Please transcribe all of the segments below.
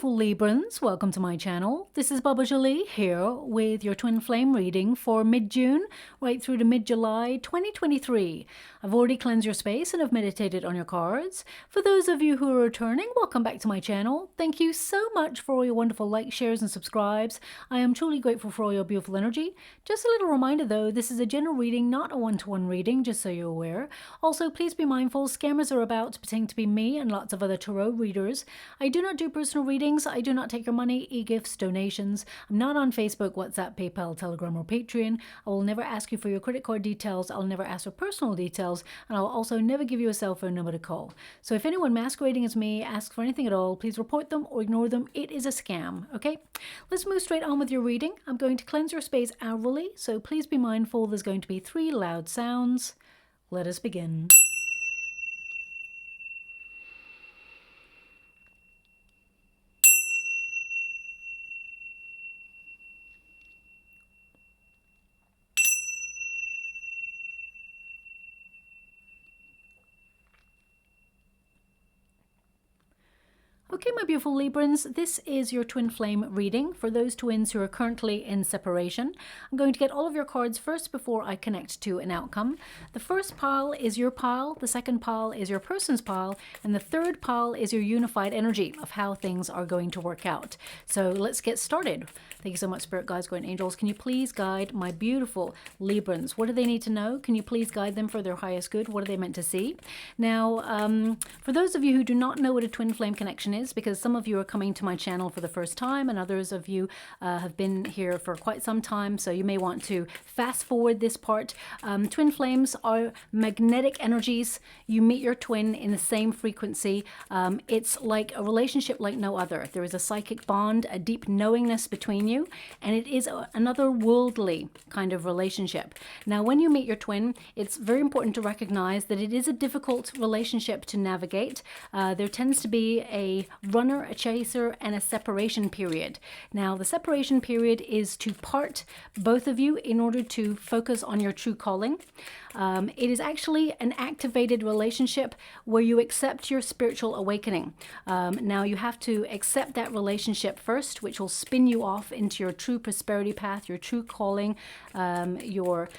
beautiful Librans, welcome to my channel. This is Baba Jolie here with your twin flame reading for mid-June right through to mid-July 2023. I've already cleansed your space and have meditated on your cards. For those of you who are returning, welcome back to my channel. Thank you so much for all your wonderful likes, shares and subscribes. I am truly grateful for all your beautiful energy. Just a little reminder though, this is a general reading, not a one-to-one reading, just so you're aware. Also, please be mindful, scammers are about to pretend to be me and lots of other tarot readers. I do not do personal readings. I do not take your money, e-gifts, donations. I'm not on Facebook, WhatsApp, PayPal, Telegram, or Patreon. I will never ask you for your credit card details. I'll never ask for personal details. And I'll also never give you a cell phone number to call. So if anyone masquerading as me asks for anything at all, please report them or ignore them. It is a scam, okay? Let's move straight on with your reading. I'm going to cleanse your space hourly, so please be mindful there's going to be 3 loud sounds. Let us begin. Okay, my beautiful Librans, this is your twin flame reading for those twins who are currently in separation. I'm going to get all of your cards first before I connect to an outcome. The first pile is your pile, the second pile is your person's pile, and the third pile is your unified energy of how things are going to work out. So let's get started. Thank you so much, Spirit Guides, Guardian Angels. Can you please guide my beautiful Librans? What do they need to know? Can you please guide them for their highest good? What are they meant to see? Now, for those of you who do not know what a twin flame connection is, because some of you are coming to my channel for the first time and others of you have been here for quite some time, so you may want to fast forward this part. Twin flames are magnetic energies. You meet your twin in the same frequency. It's like a relationship like no other. There is a psychic bond, a deep knowingness between you, and it is another worldly kind of relationship. Now, when you meet your twin, it's very important to recognize that it is a difficult relationship to navigate. There tends to be a runner, a chaser, and a separation period. Now, the separation period is to part both of you in order to focus on your true calling. It is actually an activated relationship where you accept your spiritual awakening. Now, you have to accept that relationship first, which will spin you off into your true prosperity path, your true calling, your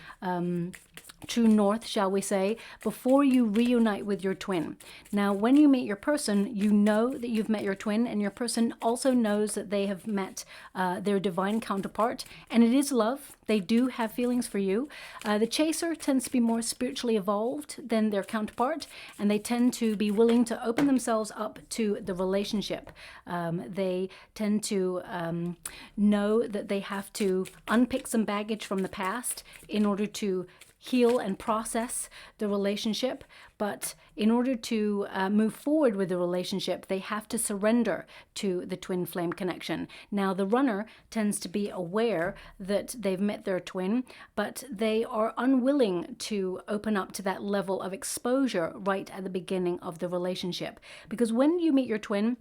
true north, shall we say, before you reunite with your twin. Now, when you meet your person, you know that you've met your twin, and your person also knows that they have met their divine counterpart, and it is love. They do have feelings for you. The chaser tends to be more spiritually evolved than their counterpart, and they tend to be willing to open themselves up to the relationship. They tend to know that they have to unpick some baggage from the past in order to heal and process the relationship, but in order to move forward with the relationship, they have to surrender to the twin flame connection. Now, the runner tends to be aware that they've met their twin, but they are unwilling to open up to that level of exposure right at the beginning of the relationship. Because when you meet your twin,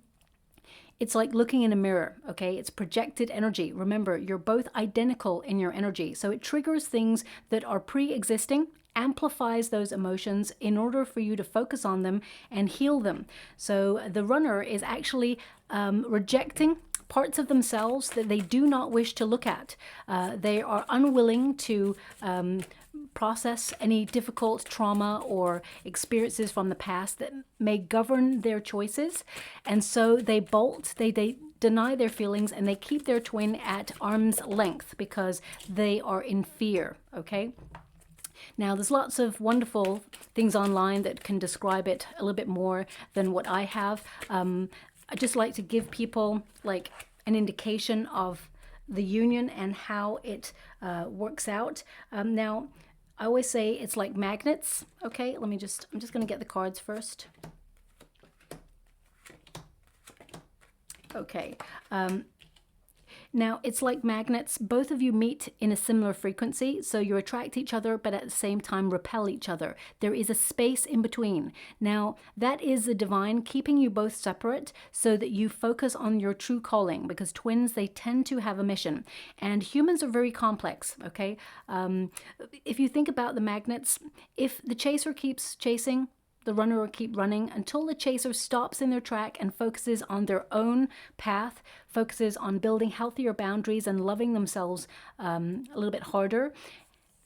it's like looking in a mirror, okay? It's projected energy. Remember, you're both identical in your energy. So it triggers things that are pre-existing, amplifies those emotions in order for you to focus on them and heal them. So the runner is actually rejecting parts of themselves that they do not wish to look at. They are unwilling to process any difficult trauma or experiences from the past that may govern their choices. And so they bolt, they deny their feelings, and they keep their twin at arm's length because they are in fear, okay? Now, there's lots of wonderful things online that can describe it a little bit more than what I have. I just like to give people like an indication of the union and how it works out. Now, I always say it's like magnets. Okay, I'm just going to get the cards first. Okay. Now, it's like magnets. Both of you meet in a similar frequency, so you attract each other, but at the same time repel each other. There is a space in between. Now, that is the divine keeping you both separate so that you focus on your true calling, because twins, they tend to have a mission. And humans are very complex, okay? If you think about the magnets, if the chaser keeps chasing, the runner or keep running until the chaser stops in their track and focuses on their own path, focuses on building healthier boundaries and loving themselves a little bit harder.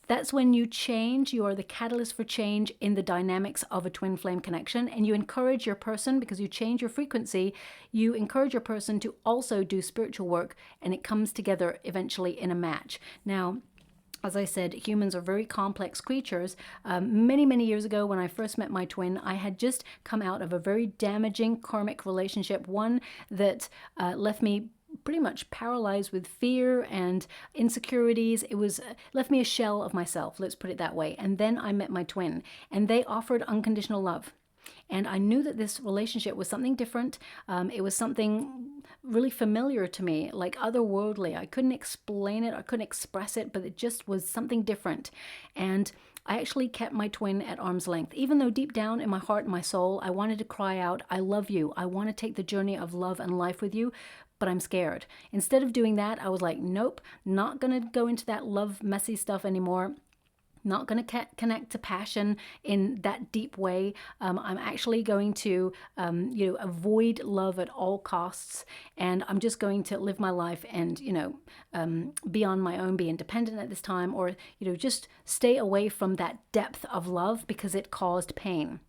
That's when you change. You are the catalyst for change in the dynamics of a twin flame connection, and you encourage your person, because you change your frequency, you encourage your person to also do spiritual work, and it comes together eventually in a match. Now, as I said, humans are very complex creatures. Many, many years ago, when I first met my twin, I had just come out of a very damaging karmic relationship, one that left me pretty much paralyzed with fear and insecurities. It was left me a shell of myself, let's put it that way. And then I met my twin, and they offered unconditional love. And I knew that this relationship was something different. It was something really familiar to me, like otherworldly. I couldn't explain it, I couldn't express it, but it just was something different. And I actually kept my twin at arm's length, even though deep down in my heart and my soul, I wanted to cry out, I love you. I want to take the journey of love and life with you, but I'm scared. Instead of doing that, I was like, nope, not going to go into that love messy stuff anymore. Not going to connect to passion in that deep way. I'm actually going to, avoid love at all costs, and I'm just going to live my life and, be on my own, be independent at this time, or, just stay away from that depth of love because it caused pain.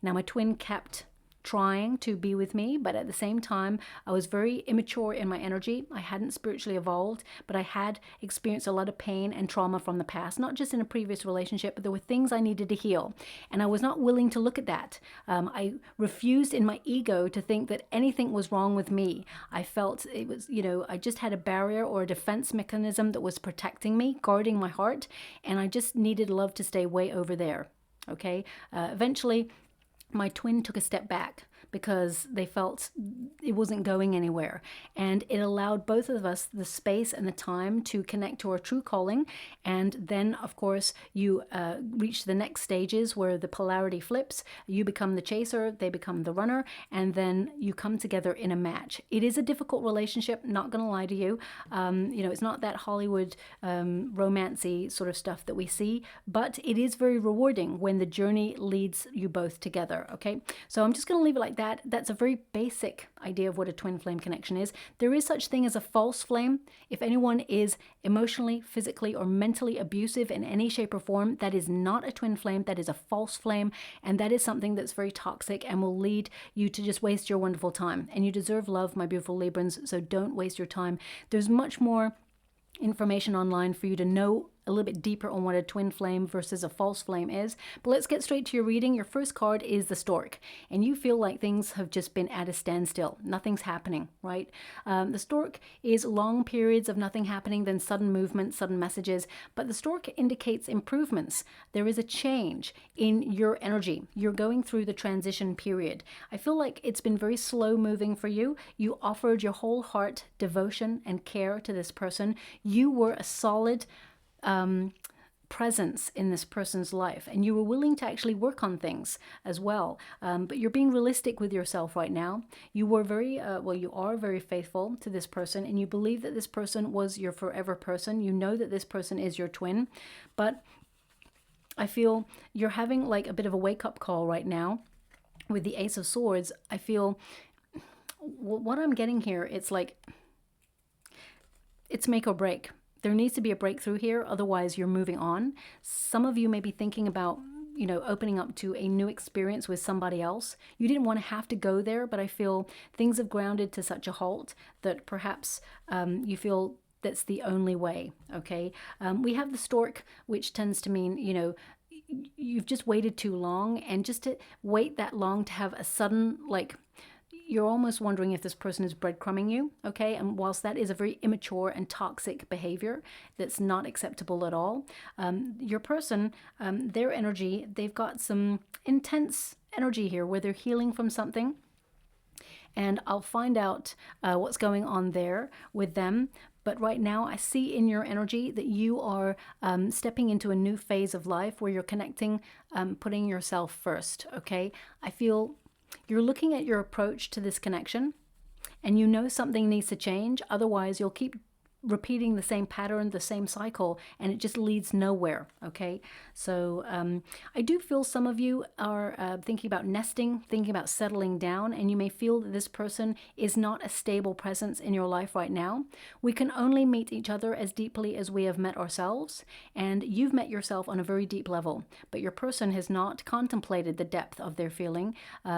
Now, my twin kept trying to be with me, but at the same time, I was very immature in my energy. I hadn't spiritually evolved, but I had experienced a lot of pain and trauma from the past, not just in a previous relationship, but there were things I needed to heal. And I was not willing to look at that. I refused in my ego to think that anything was wrong with me. I felt it was, I just had a barrier or a defense mechanism that was protecting me, guarding my heart, and I just needed love to stay way over there. Okay. Eventually, my twin took a step back because they felt it wasn't going anywhere. And it allowed both of us the space and the time to connect to our true calling. And then, of course, you reach the next stages where the polarity flips. You become the chaser, they become the runner, and then you come together in a match. It is a difficult relationship, not going to lie to you. It's not that Hollywood romancy sort of stuff that we see, but it is very rewarding when the journey leads you both together, okay? So I'm just going to leave it like that. That's a very basic idea of what a twin flame connection is. There is such thing as a false flame. If anyone is emotionally, physically, or mentally abusive in any shape or form, that is not a twin flame. That is a false flame. And that is something that's very toxic and will lead you to just waste your wonderful time. And you deserve love, my beautiful Librans, so don't waste your time. There's much more information online for you to know a little bit deeper on what a twin flame versus a false flame is. But let's get straight to your reading. Your first card is the stork, and you feel like things have just been at a standstill. Nothing's happening, right? The stork is long periods of nothing happening, then sudden movement, sudden messages. But the stork indicates improvements. There is a change in your energy. You're going through the transition period. I feel like it's been very slow moving for you. You offered your whole heart, devotion, and care to this person. You were a solid presence in this person's life, and you were willing to actually work on things as well, but you're being realistic with yourself right now. You were you are very faithful to this person, and you believe that this person was your forever person. You know that this person is your twin, but I feel you're having like a bit of a wake-up call right now with the Ace of Swords. I feel what I'm getting here, it's like it's make or break. There needs to be a breakthrough here, otherwise you're moving on. Some of you may be thinking about, opening up to a new experience with somebody else. You didn't want to have to go there, but I feel things have grounded to such a halt that perhaps you feel that's the only way, okay? We have the stork, which tends to mean, you've just waited too long, and just to wait that long to have a sudden, you're almost wondering if this person is breadcrumbing you, okay? And whilst that is a very immature and toxic behavior that's not acceptable at all, your person, their energy, they've got some intense energy here where they're healing from something. And I'll find out what's going on there with them. But right now, I see in your energy that you are stepping into a new phase of life where you're connecting, putting yourself first, okay? I feel you're looking at your approach to this connection, and you know something needs to change. Otherwise, you'll keep repeating the same pattern, the same cycle, and it just leads nowhere, okay? So I do feel some of you are thinking about nesting, thinking about settling down, and you may feel that this person is not a stable presence in your life right now. We can only meet each other as deeply as we have met ourselves, and you've met yourself on a very deep level, but your person has not contemplated the depth of their feeling.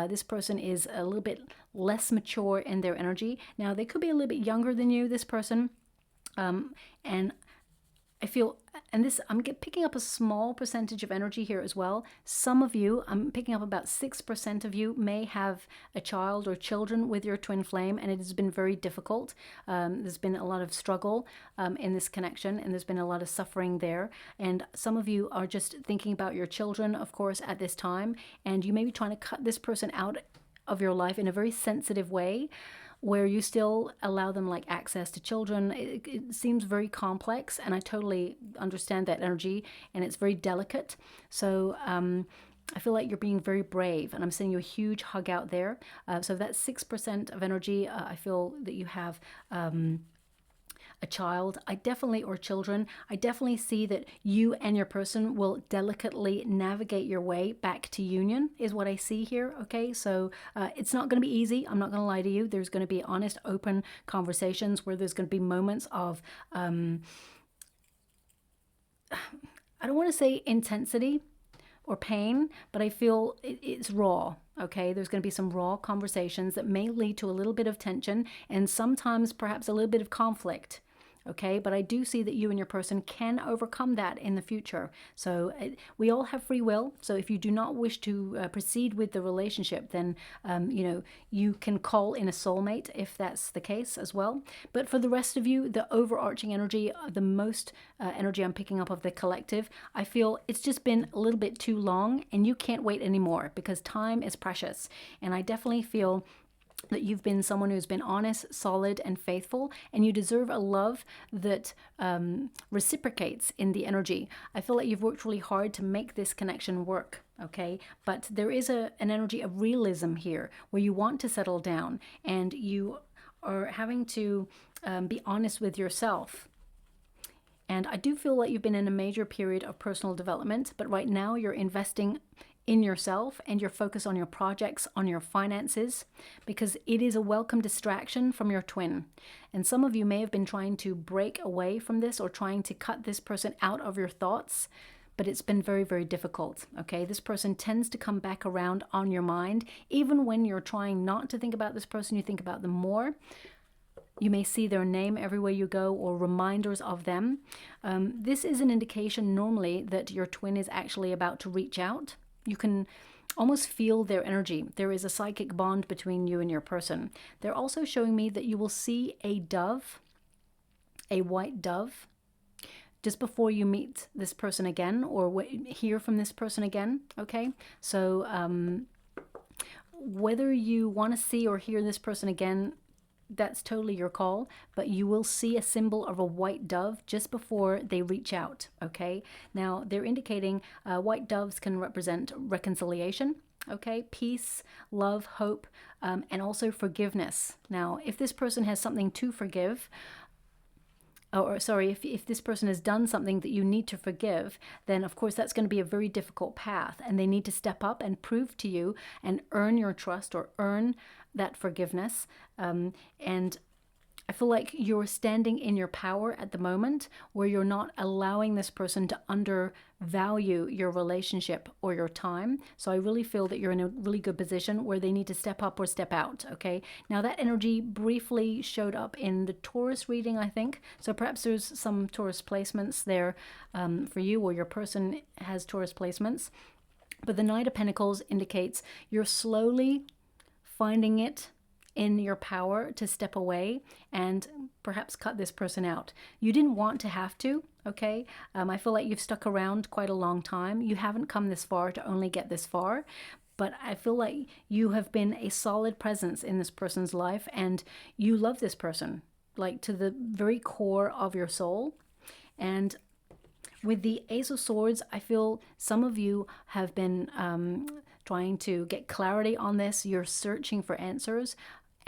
This person is a little bit less mature in their energy. Now, they could be a little bit younger than you, this person. And I feel, and this, I'm picking up a small percentage of energy here as well. Some of you, I'm picking up about 6% of you may have a child or children with your twin flame, and it has been very difficult. There's been a lot of struggle in this connection, and there's been a lot of suffering there. And some of you are just thinking about your children, of course, at this time, and you may be trying to cut this person out of your life in a very sensitive way, where you still allow them like access to children. It seems very complex, and I totally understand that energy, and it's very delicate. So I feel like you're being very brave, and I'm sending you a huge hug out there. So that's 6% of energy. I feel that you have a child, or children. I definitely see that you and your person will delicately navigate your way back to union, is what I see here. Okay, so it's not going to be easy. I'm not going to lie to you. There's going to be honest, open conversations where there's going to be moments of I don't want to say intensity or pain, but I feel it's raw. Okay, there's going to be some raw conversations that may lead to a little bit of tension and sometimes perhaps a little bit of conflict. Okay, but I do see that you and your person can overcome that in the future. So we all have free will. So if you do not wish to proceed with the relationship, then you can call in a soulmate if that's the case as well. But for the rest of you, the overarching energy, the most energy I'm picking up of the collective, I feel it's just been a little bit too long, and you can't wait anymore because time is precious. And I definitely feel that you've been someone who's been honest, solid, and faithful, and you deserve a love that reciprocates in the energy. I feel like you've worked really hard to make this connection work, okay? But there is an energy of realism here where you want to settle down, and you are having to be honest with yourself. And I do feel like you've been in a major period of personal development, but right now you're investing in yourself and your focus on your projects, on your finances, because it is a welcome distraction from your twin. And some of you may have been trying to break away from this or trying to cut this person out of your thoughts, but it's been very, very difficult, okay? This person tends to come back around on your mind. Even when you're trying not to think about this person, you think about them more. You may see their name everywhere you go or reminders of them. This is an indication normally that your twin is actually about to reach out. You can almost feel their energy. There is a psychic bond between you and your person. They're also showing me that you will see a dove, a white dove, just before you meet this person again or hear from this person again, okay? So whether you want to see or hear this person again, that's totally your call, but you will see a symbol of a white dove just before they reach out, okay? Now, they're indicating white doves can represent reconciliation, okay? Peace, love, hope, and also forgiveness. Now, if this person has something to forgive, if this person has done something that you need to forgive, then of course that's going to be a very difficult path, and they need to step up and prove to you and earn your trust or earn that forgiveness. And I feel like you're standing in your power at the moment where you're not allowing this person to undervalue your relationship or your time. So I really feel that you're in a really good position where they need to step up or step out, okay? Now that energy briefly showed up in the Taurus reading, I think. So perhaps there's some Taurus placements there for you, or your person has Taurus placements. But the Knight of Pentacles indicates you're slowly finding it in your power to step away and perhaps cut this person out. You didn't want to have to, okay? I feel like you've stuck around quite a long time. You haven't come this far to only get this far, but I feel like you have been a solid presence in this person's life, and you love this person, like to the very core of your soul. And with the Ace of Swords, I feel some of you have been trying to get clarity on this. You're searching for answers.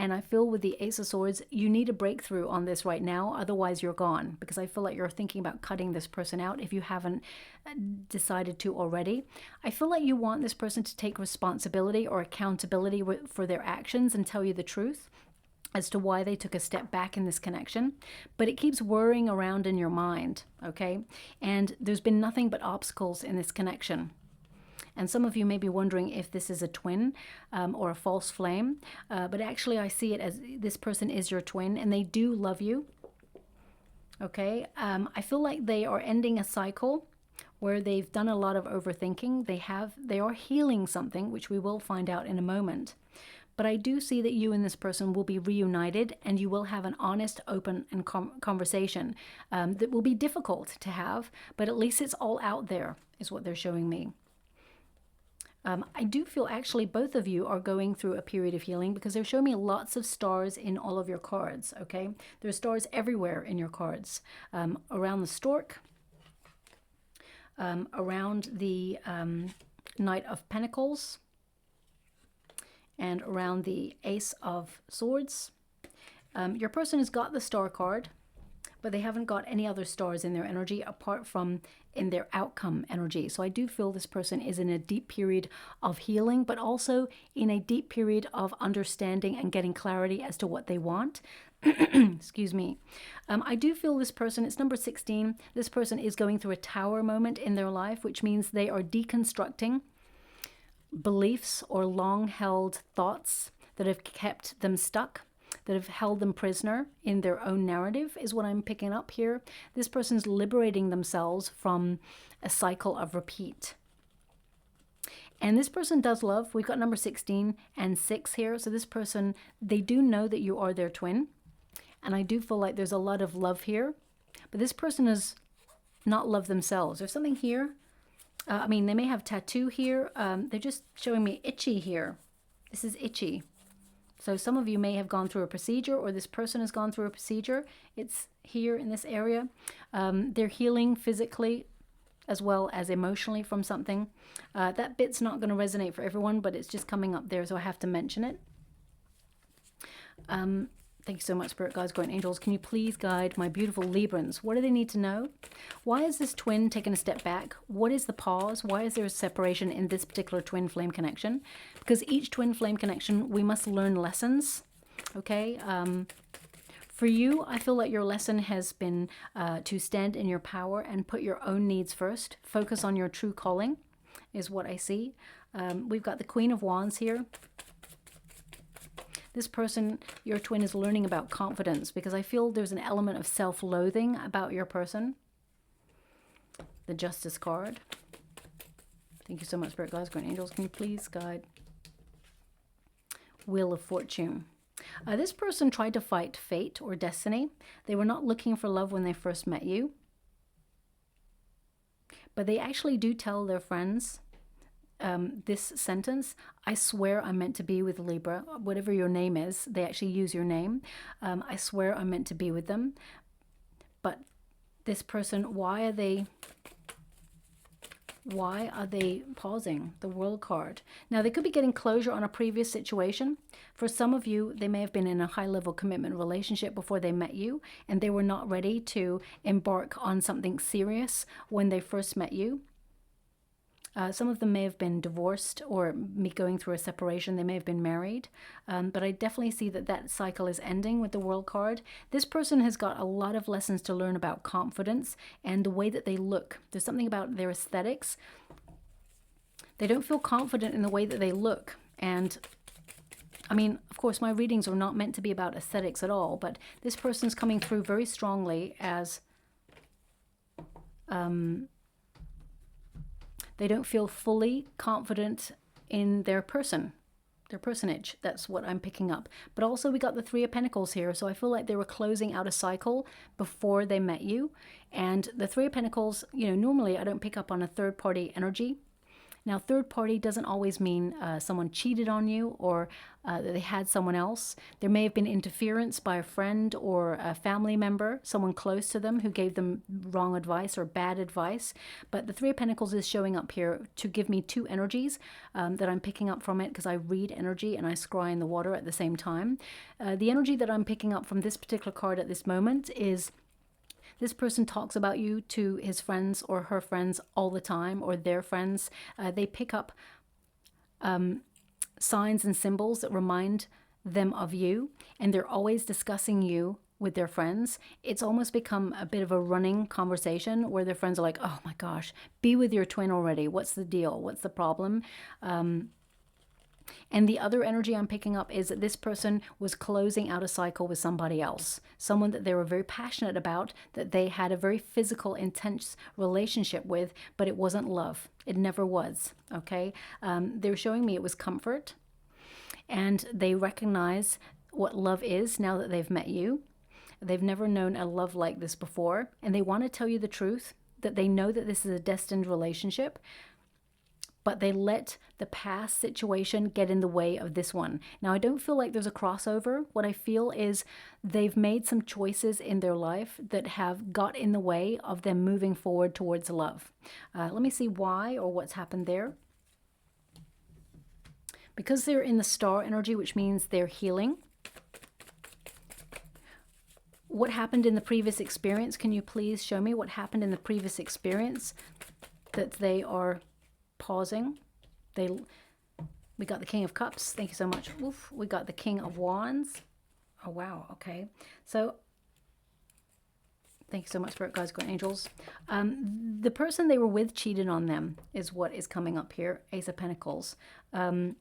And I feel with the Ace of Swords, you need a breakthrough on this right now. Otherwise, you're gone. Because I feel like you're thinking about cutting this person out if you haven't decided to already. I feel like you want this person to take responsibility or accountability for their actions and tell you the truth as to why they took a step back in this connection. But it keeps whirring around in your mind, okay? And there's been nothing but obstacles in this connection. And some of you may be wondering if this is a twin or a false flame. But actually, I see it as this person is your twin and they do love you. Okay. I feel like they are ending a cycle where they've done a lot of overthinking. They are healing something, which we will find out in a moment. But I do see that you and this person will be reunited and you will have an honest, open and conversation that will be difficult to have. But at least it's all out there is what they're showing me. I do feel actually both of you are going through a period of healing because they're showing me lots of stars in all of your cards, okay? There's stars everywhere in your cards. Around the stork, around the Knight of Pentacles, and around the Ace of Swords. Your person has got the star card, but they haven't got any other stars in their energy apart from in their outcome energy. So I do feel this person is in a deep period of healing, but also in a deep period of understanding and getting clarity as to what they want. Excuse me. I do feel this person, it's number 16, this person is going through a tower moment in their life, which means they are deconstructing beliefs or long-held thoughts that have kept them stuck, that have held them prisoner in their own narrative, is what I'm picking up here. This person's liberating themselves from a cycle of repeat. And this person does love. We've got number 16 and 6 here. So this person, they do know that you are their twin. And I do feel like there's a lot of love here. But this person is not love themselves. There's something here. I mean, they may have tattoo here. They're just showing me itchy here. This is itchy. So some of you may have gone through a procedure, or this person has gone through a procedure. It's here in this area. They're healing physically as well as emotionally from something. That bit's not going to resonate for everyone, but it's just coming up there, so I have to mention it. Thank you so much, Spirit Guides, Guardian Angels. Can you please guide my beautiful Librans? What do they need to know? Why is this twin taking a step back? What is the pause? Why is there a separation in this particular twin flame connection? Because each twin flame connection, we must learn lessons, okay? For you, I feel like your lesson has been to stand in your power and put your own needs first. Focus on your true calling is what I see. We've got the Queen of Wands here. This person, your twin, is learning about confidence because I feel there's an element of self-loathing about your person. The Justice card. Thank you so much, Spirit Guides, Guardian Angels. Can you please guide Wheel of Fortune? This person tried to fight fate or destiny. They were not looking for love when they first met you. But they actually do tell their friends this sentence: I swear I'm meant to be with Libra. Whatever your name is, they actually use your name. I swear I'm meant to be with them. But this person, why are they pausing? The World card. Now, they could be getting closure on a previous situation. For some of you, they may have been in a high-level commitment relationship before they met you, and they were not ready to embark on something serious when they first met you. Some of them may have been divorced or going through a separation. They may have been married. But I definitely see that that cycle is ending with the World card. This person has got a lot of lessons to learn about confidence and the way that they look. There's something about their aesthetics. They don't feel confident in the way that they look. And I mean, of course, my readings are not meant to be about aesthetics at all. But this person's coming through very strongly as they don't feel fully confident in their personage. That's what I'm picking up. But also we got the Three of Pentacles here. So I feel like they were closing out a cycle before they met you. And the Three of Pentacles, you know, normally I don't pick up on a third party energy. Now, third party doesn't always mean someone cheated on you or that they had someone else. There may have been interference by a friend or a family member, someone close to them who gave them wrong advice or bad advice. But the Three of Pentacles is showing up here to give me two energies that I'm picking up from it, because I read energy and I scry in the water at the same time. The energy that I'm picking up from this particular card at this moment is this person talks about you to his friends or her friends all the time, or their friends. They pick up signs and symbols that remind them of you, and they're always discussing you with their friends. It's almost become a bit of a running conversation where their friends are like, oh my gosh, be with your twin already. What's the deal? What's the problem? And the other energy I'm picking up is that this person was closing out a cycle with somebody else, someone that they were very passionate about, that they had a very physical, intense relationship with, but it wasn't love. It never was, okay? They're showing me it was comfort, and they recognize what love is now that they've met you. They've never known a love like this before, and they want to tell you the truth, that they know that this is a destined relationship, but they let the past situation get in the way of this one. Now, I don't feel like there's a crossover. What I feel is they've made some choices in their life that have got in the way of them moving forward towards love. Let me see why or what's happened there. Because they're in the star energy, which means they're healing. What happened in the previous experience? Can you please show me what happened in the previous experience that they are pausing? We got the King of Cups. Thank you so much. Oof. We got the King of Wands. Oh, wow. Okay. So thank you so much, Spirit Guides, Guardian Angels. The person they were with cheated on them is what is coming up here. Ace of Pentacles. I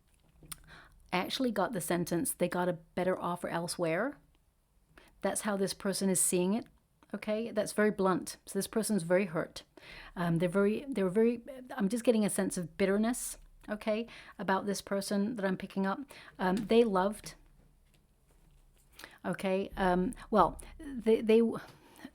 actually got the sentence, they got a better offer elsewhere. That's how this person is seeing it. Okay, that's very blunt. So this person's very hurt. I'm just getting a sense of bitterness, okay, about this person that I'm picking up. They loved, okay,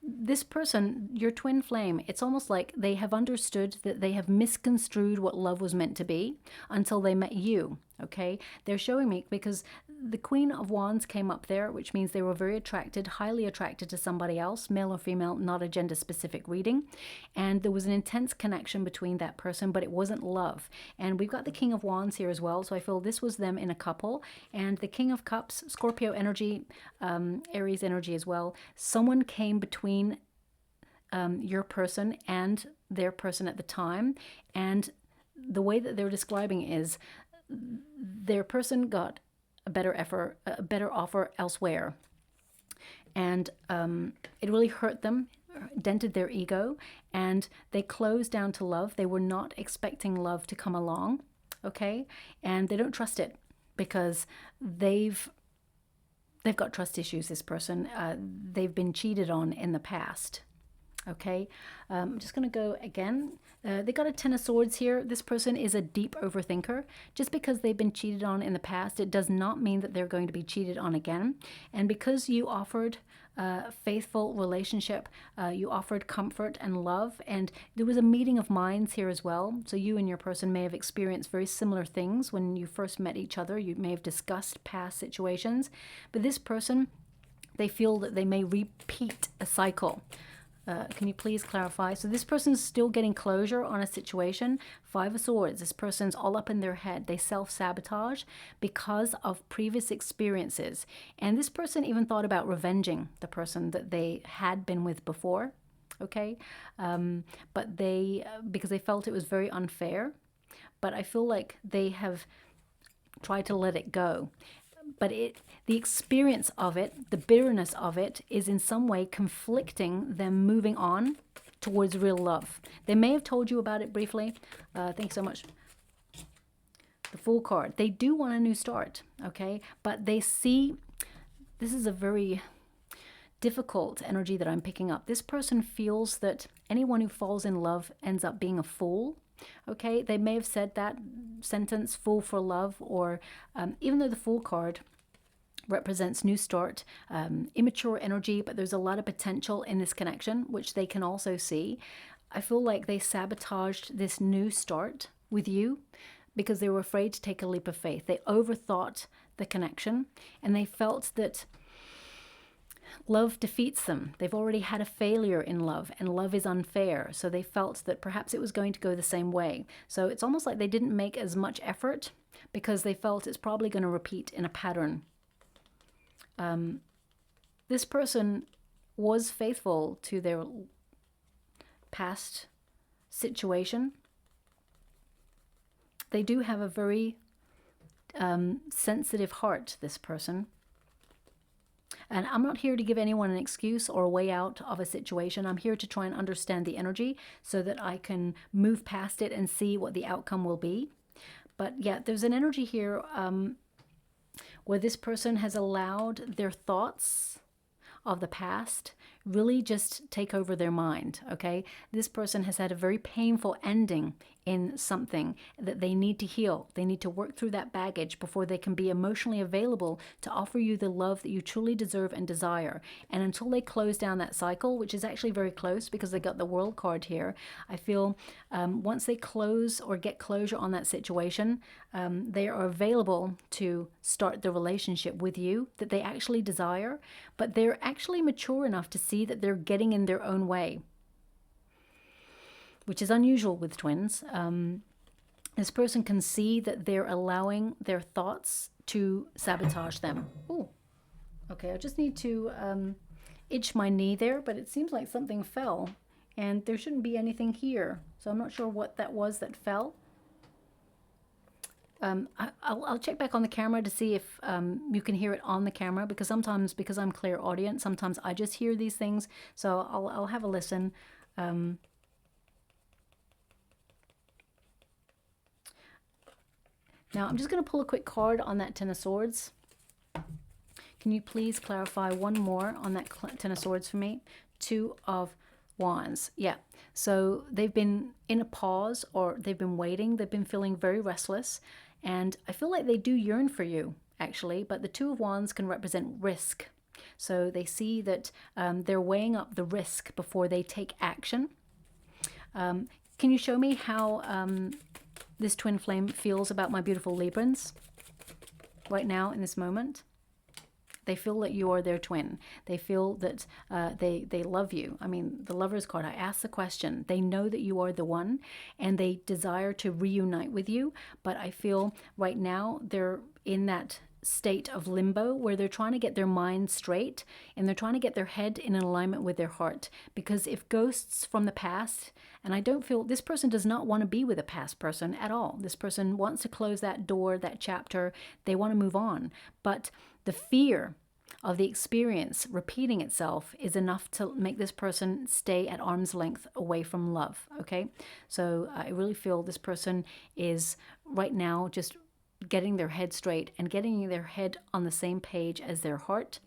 this person, your twin flame, it's almost like they have understood that they have misconstrued what love was meant to be until they met you, okay? They're showing me, because the Queen of Wands came up there, which means they were very attracted, highly attracted to somebody else, male or female, not a gender-specific reading. And there was an intense connection between that person, but it wasn't love. And we've got the King of Wands here as well, so I feel this was them in a couple. And the King of Cups, Scorpio energy, Aries energy as well. Someone came between your person and their person at the time. And the way that they're describing is their person got a better offer elsewhere, and it really hurt them, dented their ego, and they closed down to love. They were not expecting love to come along, okay? And they don't trust it because they've got trust issues. This person, they've been cheated on in the past. Okay, I'm just going to go again. They got a Ten of Swords here. This person is a deep overthinker. Just because they've been cheated on in the past, it does not mean that they're going to be cheated on again. And because you offered a faithful relationship, you offered comfort and love, and there was a meeting of minds here as well. So you and your person may have experienced very similar things when you first met each other. You may have discussed past situations, but this person, they feel that they may repeat a cycle. Can you please clarify? So this person's still getting closure on a situation. Five of Swords. This person's all up in their head. They self-sabotage because of previous experiences. And this person even thought about revenging the person that they had been with before. Okay? But because they felt it was very unfair. But I feel like they have tried to let it go. But the experience of it, the bitterness of it, is in some way conflicting them moving on towards real love. They may have told you about it briefly. Thanks so much. The Fool card. They do want a new start, okay? But they see, this is a very difficult energy that I'm picking up. This person feels that anyone who falls in love ends up being a fool. Okay, they may have said that sentence, fool for love, or even though the Fool card represents new start, immature energy, but there's a lot of potential in this connection, which they can also see. I feel like they sabotaged this new start with you because they were afraid to take a leap of faith. They overthought the connection, and they felt that love defeats them. They've already had a failure in love, and love is unfair. So they felt that perhaps it was going to go the same way. So it's almost like they didn't make as much effort because they felt it's probably going to repeat in a pattern. This person was faithful to their past situation. They do have a very sensitive heart, this person. And I'm not here to give anyone an excuse or a way out of a situation. I'm here to try and understand the energy so that I can move past it and see what the outcome will be. But yeah, there's an energy here where this person has allowed their thoughts of the past really just take over their mind, okay? This person has had a very painful ending in something that they need to heal. They need to work through that baggage before they can be emotionally available to offer you the love that you truly deserve and desire. And until they close down that cycle, which is actually very close because they got the World card here, I feel once they close or get closure on that situation, they are available to start the relationship with you that they actually desire, but they're actually mature enough to see that they're getting in their own way, which is unusual with twins. This person can see that they're allowing their thoughts to sabotage them. Oh, okay, I just need to itch my knee there, but it seems like something fell, and there shouldn't be anything here. So I'm not sure what that was that fell. I'll check back on the camera to see if you can hear it on the camera, because sometimes, because I'm clairaudient, sometimes I just hear these things. So I'll have a listen. Now I'm just going to pull a quick card on that Ten of Swords. Can you please clarify one more on that Ten of Swords for me? Two of Wands. Yeah. So they've been in a pause, or they've been waiting. They've been feeling very restless. And I feel like they do yearn for you, actually. But the Two of Wands can represent risk. So they see that they're weighing up the risk before they take action. Can you show me how this twin flame feels about my beautiful Librans right now in this moment? They feel that you are their twin. They feel that they love you. I mean, the Lover's card, I asked the question. They know that you are the one, and they desire to reunite with you. But I feel right now they're in that state of limbo where they're trying to get their mind straight, and they're trying to get their head in alignment with their heart. Because if ghosts from the past, and I don't feel, this person does not want to be with a past person at all. This person wants to close that door, that chapter. They want to move on. But the fear of the experience repeating itself is enough to make this person stay at arm's length away from love, okay? So I really feel this person is right now just getting their head straight and getting their head on the same page as their heart,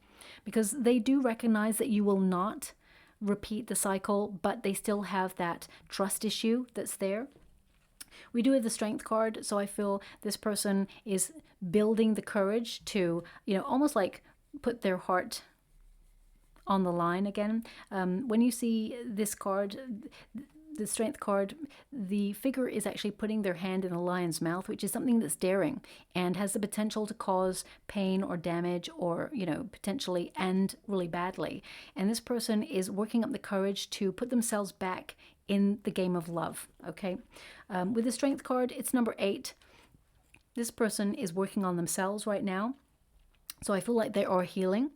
because they do recognize that you will not repeat the cycle, but they still have that trust issue that's there. We do have the Strength card, so I feel this person is building the courage to, almost like put their heart on the line again. When you see this card, the Strength card, the figure is actually putting their hand in a lion's mouth, which is something that's daring and has the potential to cause pain or damage, or, potentially end really badly. And this person is working up the courage to put themselves back in the game of love, okay? With the Strength card, it's number 8. This person is working on themselves right now. So I feel like they are healing.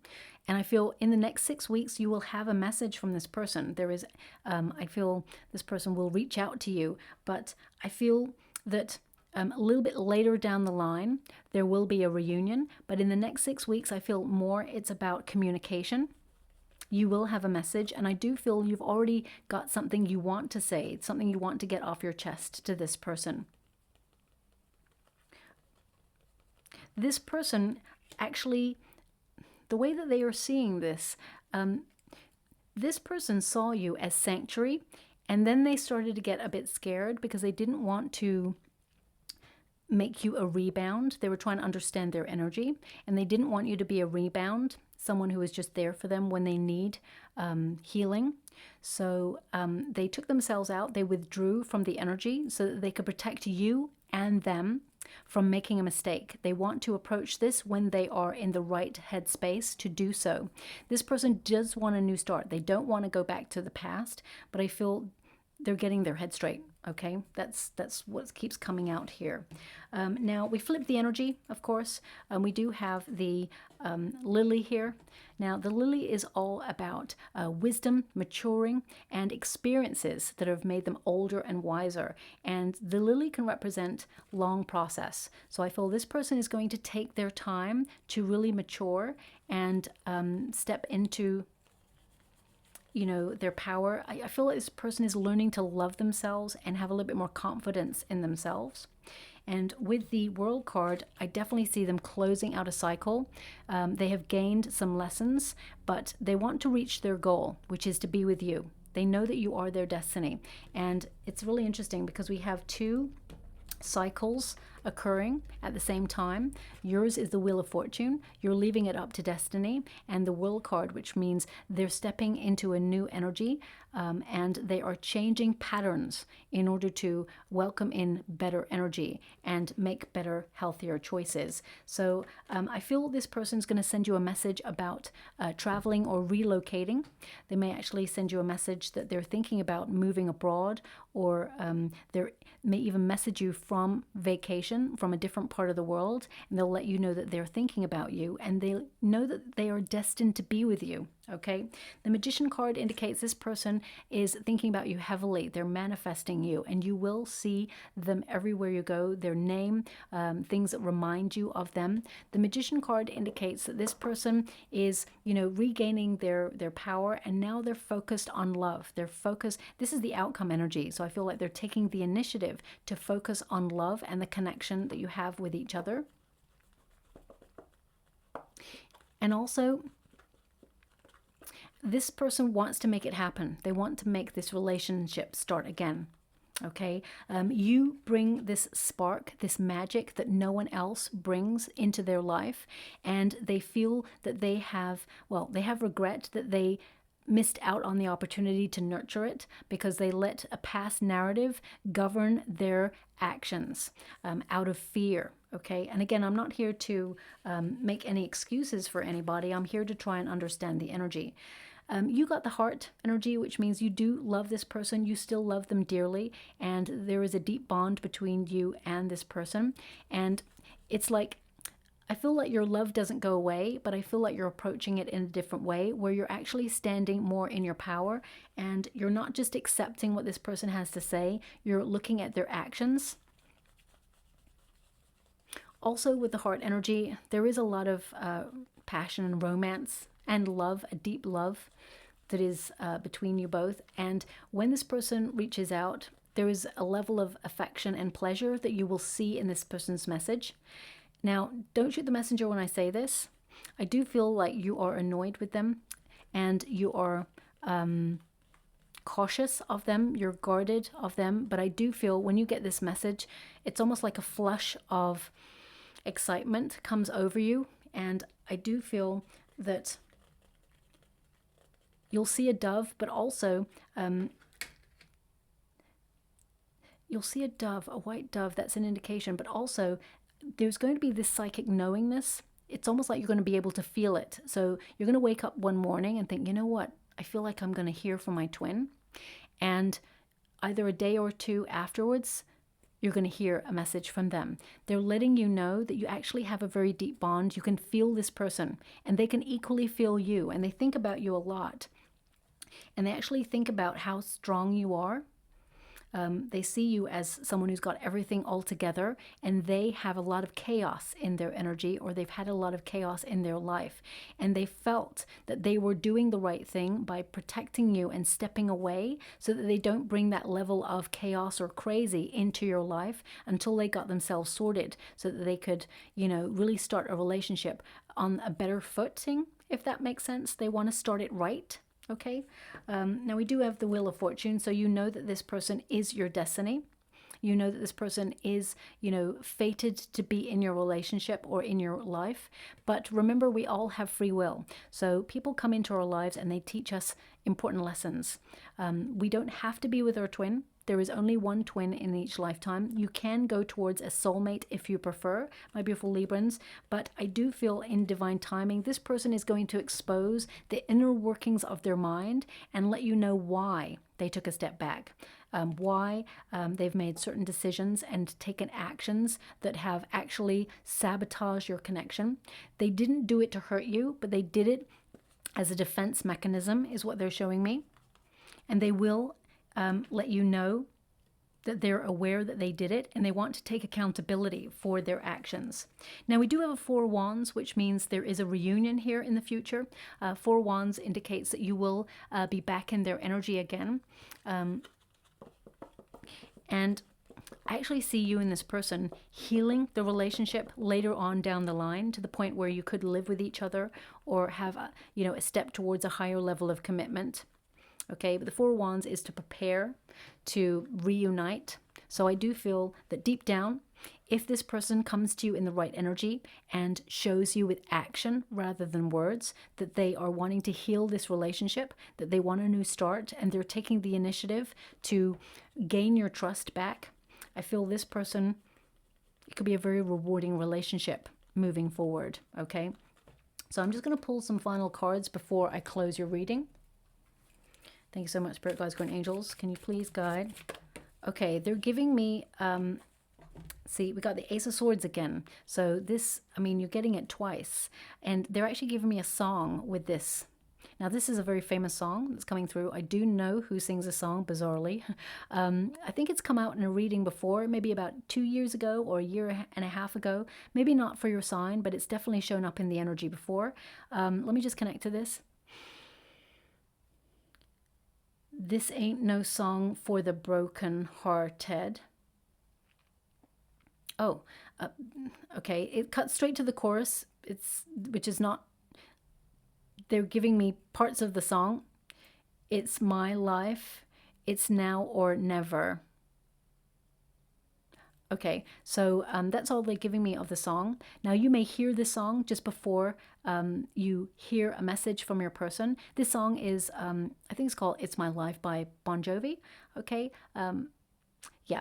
And I feel in the next 6 weeks, you will have a message from this person. There is, I feel this person will reach out to you. But I feel that a little bit later down the line, there will be a reunion. But in the next 6 weeks, I feel more it's about communication. You will have a message, and I do feel you've already got something you want to say, something you want to get off your chest to this person. This person actually, the way that they are seeing this, this person saw you as sanctuary, and then they started to get a bit scared because they didn't want to make you a rebound. They were trying to understand their energy, and they didn't want you to be a rebound. someone who is just there for them when they need healing. So they took themselves out, they withdrew from the energy so that they could protect you and them from making a mistake. They want to approach this when they are in the right headspace to do so. This person does want a new start. They don't want to go back to the past, but I feel they're getting their head straight. Okay, that's what keeps coming out here. Now we flip the energy, of course. We do have the lily here. Now the lily is all about wisdom, maturing, and experiences that have made them older and wiser. And the lily can represent long process. So I feel this person is going to take their time to really mature and step into their power. I feel like this person is learning to love themselves and have a little bit more confidence in themselves. And with the World card, I definitely see them closing out a cycle. They have gained some lessons, but they want to reach their goal, which is to be with you. They know that you are their destiny. And it's really interesting because we have two cycles occurring at the same time. Yours is the Wheel of Fortune. You're leaving it up to destiny. And the Will card, which means they're stepping into a new energy and they are changing patterns in order to welcome in better energy and make better, healthier choices. So I feel this person's going to send you a message about traveling or relocating. They may actually send you a message that they're thinking about moving abroad, or they may even message you from vacation from a different part of the world, and they'll let you know that they're thinking about you and they know that they are destined to be with you. Okay, the Magician card indicates this person is thinking about you heavily. They're manifesting you, and you will see them everywhere you go. Their name, things that remind you of them. The Magician card indicates that this person is, regaining their power, and now they're focused on love. They're focused. This is the outcome energy, so I feel like they're taking the initiative to focus on love and the connection that you have with each other. And also, this person wants to make it happen. They want to make this relationship start again. Okay, you bring this spark, this magic that no one else brings into their life, and they feel that they have regret that they missed out on the opportunity to nurture it because they let a past narrative govern their actions out of fear. Okay, and again, I'm not here to make any excuses for anybody. I'm here to try and understand the energy. You got the heart energy, which means you do love this person. You still love them dearly, and there is a deep bond between you and this person. And it's like, I feel like your love doesn't go away, but I feel like you're approaching it in a different way, where you're actually standing more in your power, and you're not just accepting what this person has to say, you're looking at their actions. Also, with the heart energy, there is a lot of passion and romance and love, a deep love that is between you both. And when this person reaches out, there is a level of affection and pleasure that you will see in this person's message. Now, don't shoot the messenger when I say this. I do feel like you are annoyed with them and you are cautious of them, you're guarded of them. But I do feel when you get this message, it's almost like a flush of excitement comes over you. And I do feel that you'll see a dove, but also you'll see a dove, a white dove. That's an indication, but also there's going to be this psychic knowingness. It's almost like you're going to be able to feel it. So you're going to wake up one morning and think, you know what? I feel like I'm going to hear from my twin. And either a day or two afterwards, you're going to hear a message from them. They're letting you know that you actually have a very deep bond. You can feel this person, and they can equally feel you. And they think about you a lot. And they actually think about how strong you are. They see you as someone who's got everything all together, and they have a lot of chaos in their energy, or they've had a lot of chaos in their life. And they felt that they were doing the right thing by protecting you and stepping away so that they don't bring that level of chaos or crazy into your life until they got themselves sorted, so that they could, really start a relationship on a better footing, if that makes sense. They want to start it right. Okay, now we do have the Wheel of Fortune, so you know that this person is your destiny. You know that this person is, you know, fated to be in your relationship or in your life. But remember, we all have free will. So people come into our lives and they teach us important lessons. We don't have to be with our twin. There is only one twin in each lifetime. You can go towards a soulmate if you prefer, my beautiful Librans, but I do feel in divine timing, this person is going to expose the inner workings of their mind and let you know why they took a step back, why they've made certain decisions and taken actions that have actually sabotaged your connection. They didn't do it to hurt you, but they did it as a defense mechanism, is what they're showing me. And they will let you know that they're aware that they did it and they want to take accountability for their actions. Now, we do have a Four Wands, which means there is a reunion here in the future. Four Wands indicates that you will be back in their energy again. And I actually see you and this person healing the relationship later on down the line to the point where you could live with each other or have a step towards a higher level of commitment. Okay, but the Four Wands is to prepare to reunite. So I do feel that deep down, if this person comes to you in the right energy and shows you with action rather than words that they are wanting to heal this relationship, that they want a new start, and they're taking the initiative to gain your trust back, I feel this person, it could be a very rewarding relationship moving forward. Okay, so I'm just going to pull some final cards before I close your reading. Thank you so much, Spirit Guides, Guardian Angels. Can you please guide? Okay, they're giving me, see, we got the Ace of Swords again. So this, I mean, you're getting it twice. And they're actually giving me a song with this. Now, this is a very famous song that's coming through. I do know who sings the song, bizarrely. I think it's come out in a reading before, maybe about 2 years ago or a year and a half ago. Maybe not for your sign, but it's definitely shown up in the energy before. Let me just connect to this. This ain't no song for the broken-hearted. Oh, okay. It cuts straight to the chorus. Which is not. They're giving me parts of the song. It's my life. It's now or never. Okay, so that's all they're giving me of the song. Now, you may hear this song just before you hear a message from your person. This song is, I think it's called It's My Life by Bon Jovi. Okay, yeah.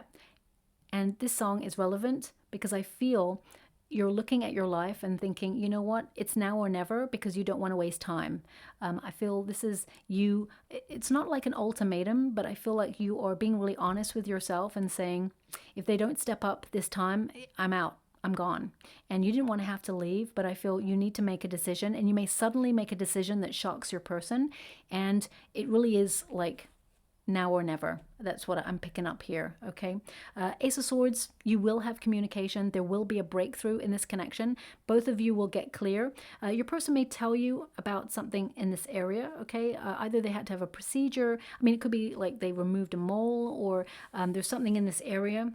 And this song is relevant because I feel you're looking at your life and thinking, you know what, it's now or never, because you don't want to waste time. I feel this is you. It's not like an ultimatum, but I feel like you are being really honest with yourself and saying, if they don't step up this time, I'm out. I'm gone. And you didn't want to have to leave, but I feel you need to make a decision, and you may suddenly make a decision that shocks your person. And it really is like now or never. That's what I'm picking up here. Okay. Ace of Swords, you will have communication. There will be a breakthrough in this connection. Both of you will get clear. Your person may tell you about something in this area. Okay. Either they had to have a procedure. I mean, it could be like they removed a mole, or there's something in this area.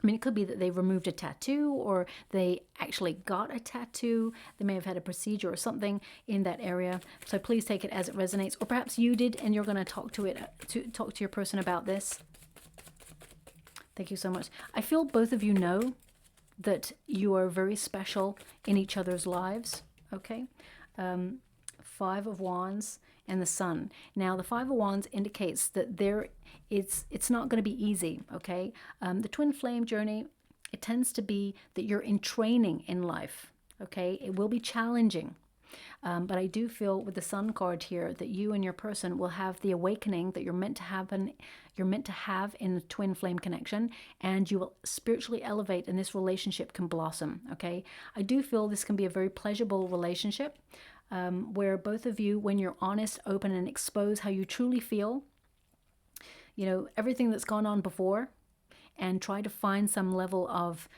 I mean, it could be that they removed a tattoo, or they actually got a tattoo. They may have had a procedure or something in that area. So please take it as it resonates. Or perhaps you did, and you're going to talk to your person about this. Thank you so much. I feel both of you know that you are very special in each other's lives. Okay. Five of Wands and the Sun. Now, the Five of Wands indicates that it's not going to be easy, okay? The twin flame journey, it tends to be that you're in training in life, okay? It will be challenging. But I do feel with the Sun card here that you and your person will have the awakening that you're meant to have in the twin flame connection, and you will spiritually elevate, and this relationship can blossom, okay? I do feel this can be a very pleasurable relationship, where both of you, when you're honest, open, and expose how you truly feel, you know, everything that's gone on before, and try to find some level of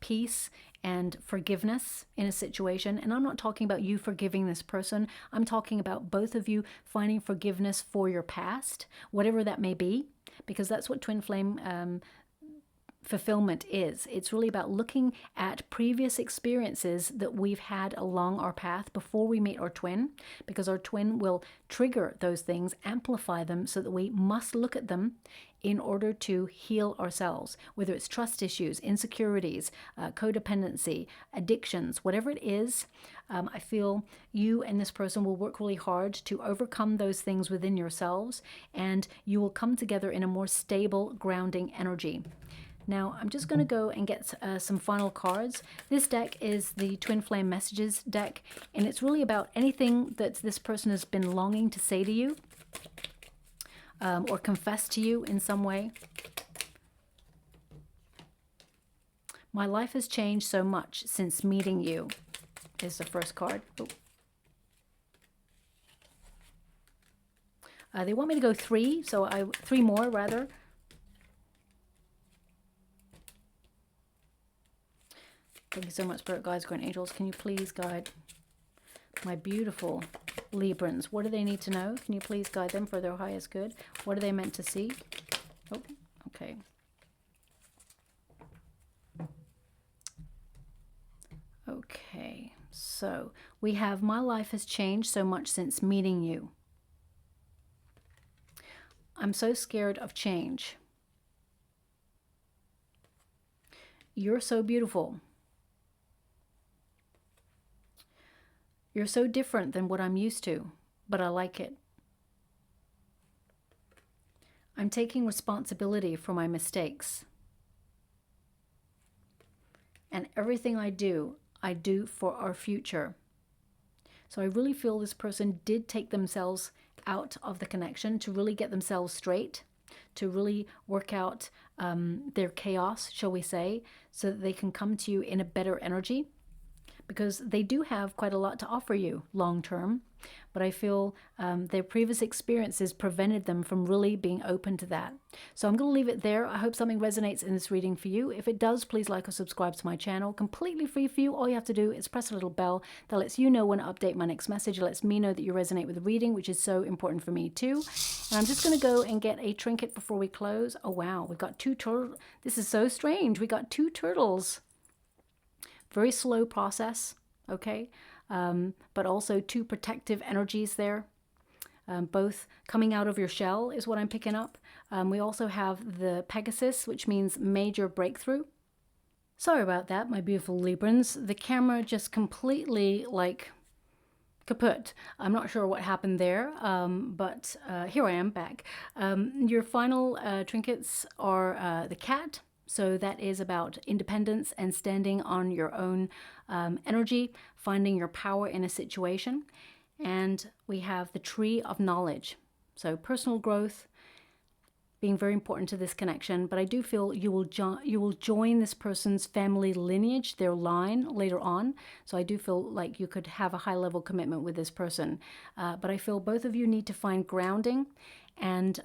peace and forgiveness in a situation. And I'm not talking about you forgiving this person. I'm talking about both of you finding forgiveness for your past, whatever that may be, because that's what twin flame fulfillment is. It's really about looking at previous experiences that we've had along our path before we meet our twin, because our twin will trigger those things, amplify them, so that we must look at them in order to heal ourselves, whether it's trust issues, insecurities, codependency, addictions, whatever it is. I feel you and this person will work really hard to overcome those things within yourselves, and you will come together in a more stable, grounding energy. Now, I'm just going to go and get some final cards. This deck is the Twin Flame Messages deck, and it's really about anything that this person has been longing to say to you or confess to you in some way. My life has changed so much since meeting you is the first card. They want me to go three, so three more rather. Thank you so much, Spirit Guides, Guardian Angels. Can you please guide my beautiful Librans? What do they need to know? Can you please guide them for their highest good? What are they meant to see? Oh, okay. Okay, so we have my life has changed so much since meeting you. I'm so scared of change. You're so beautiful. You're so different than what I'm used to, but I like it. I'm taking responsibility for my mistakes. And everything I do for our future. So I really feel this person did take themselves out of the connection to really get themselves straight, to really work out their chaos, shall we say, so that they can come to you in a better energy. Because they do have quite a lot to offer you long term, but I feel their previous experiences prevented them from really being open to that. So I'm going to leave it there. I hope something resonates in this reading for you. If it does, please like or subscribe to my channel. Completely free for you. All you have to do is press a little bell that lets you know when I update my next message. It lets me know that you resonate with the reading, which is so important for me too. And I'm just going to go and get a trinket before we close. Oh wow, we've got two turtles. This is so strange. We got two turtles. Very slow process, okay? But also two protective energies there. Both coming out of your shell is what I'm picking up. We also have the Pegasus, which means major breakthrough. Sorry about that, my beautiful Librans. The camera just completely like kaput. I'm not sure what happened there, but here I am back. Your final trinkets are the cat. So that is about independence and standing on your own energy, finding your power in a situation. And we have the tree of knowledge. So personal growth being very important to this connection. But I do feel you will join this person's family lineage, their line later on. So I do feel like you could have a high level commitment with this person. But I feel both of you need to find grounding and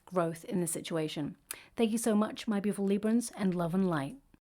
growth in the situation. Thank you so much, my beautiful Librans, and love and light.